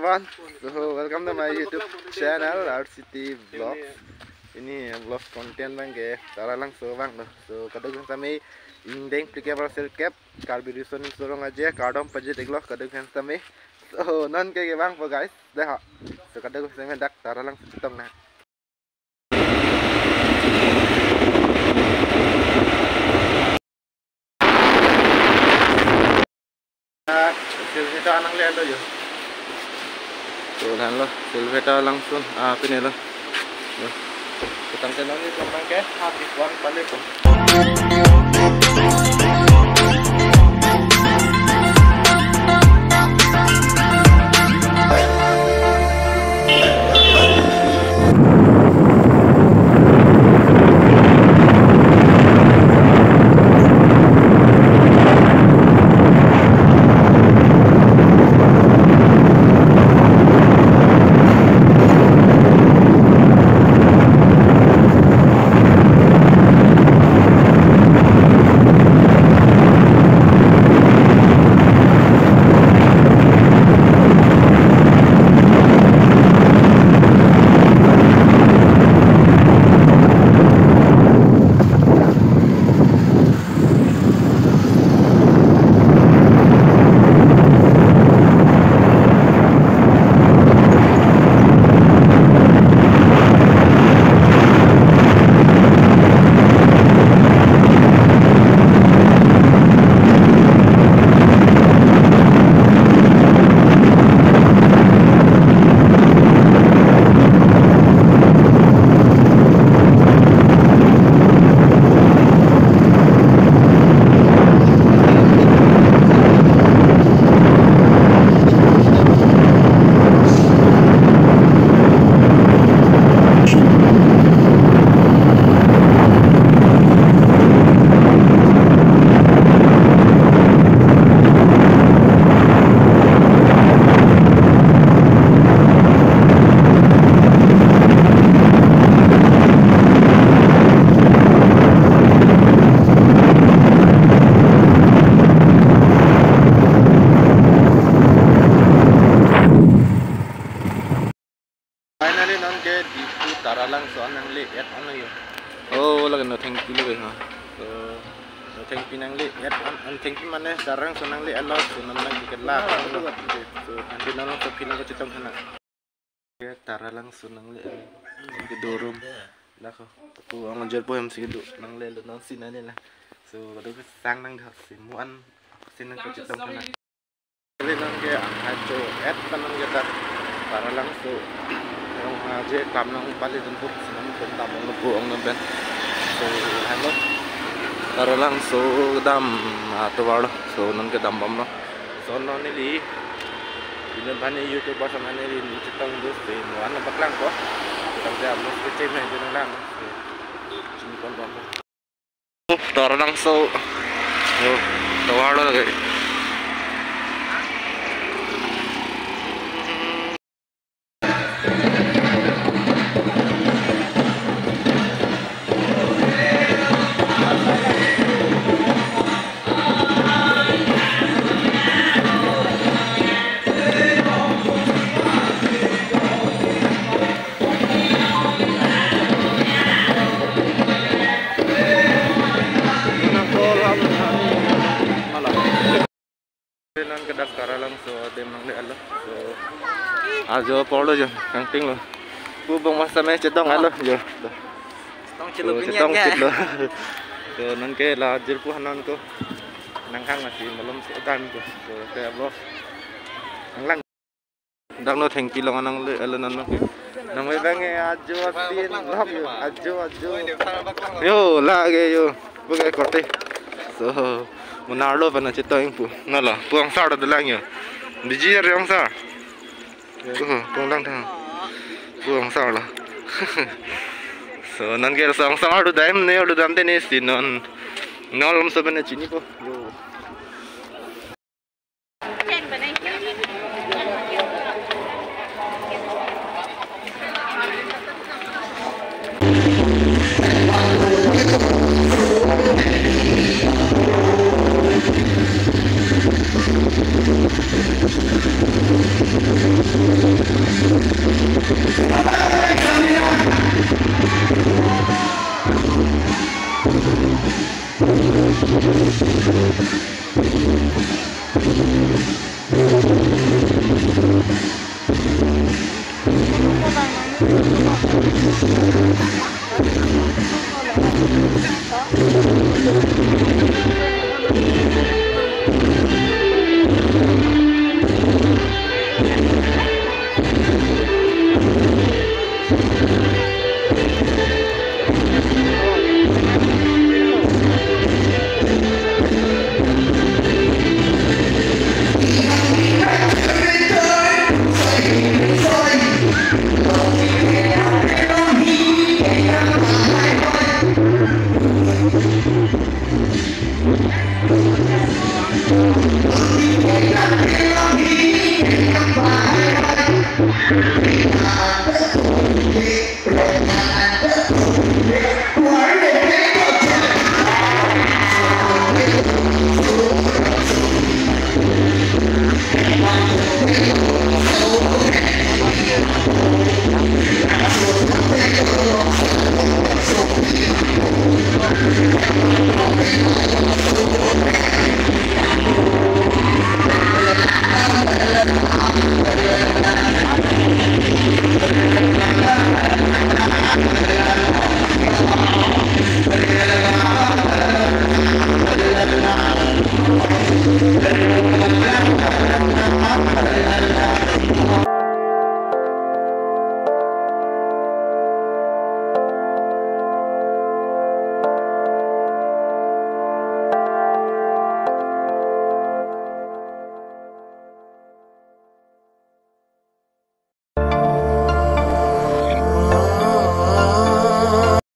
everyone. So welcome to my YouTube channel RCT Vlogs. Ini vlog konten bang ke cara langsung bang loh. So kadang kami indeng applicable cell cap carburetion sorong aja kardom paje deglo kadang kami. So non ke bang po guys. Dah. So kadang kami dak cara langsung citong na. Silveta anang lihat aja. Tuhan loh, Silveta langsung ini loh. Kita kenal ni tentang ke habis wan balik. Finally non ke di taralang so anang le at ano yo. Oh wala no thank you le ha. So no thank you nang le at an thank you mane sarang so nang le alot so nang dikela. So andi nang so pinang ko citong kana. Ke taralang so nang le di dorum. Nako. Ko ang anjel po am sigido nang le nang sinane la. So kado sang nang dak simuan sinang ko citong kana. Le nang ke ang hajo at kanang yata taralang so yang aja kamlang paling tentu senang tentang ngebuang neben so hello taro lang so dam atwar so non ke dam bam no so non ni bilang bani YouTube sama ni citang dus di mana baklang ko kita dia mus kecil ni jenang lang sini kon bam taro lang so yo tawar lagi nan kedak karalang so dem nang le Allah so ajo polo jo kangting lo bu bang masa me cetong alo jo tong ciluk cetong lo so nan ke la jil pu hanan ko nang hang masih belum sedan ko so ke bos nang lang dang no thank you lo nang le alo nan nang we bang ajo tin lok yo ajo yo la ge yo bu ke kote so Menarlo pa na cito yung po. Nala, puang sar da lang yun. Bijir yung sar. Puang lang thang. Puang sar la. So nan kaya sang sar do daim ne do dam tenis din non. Nolom sa bana chini po. Yo.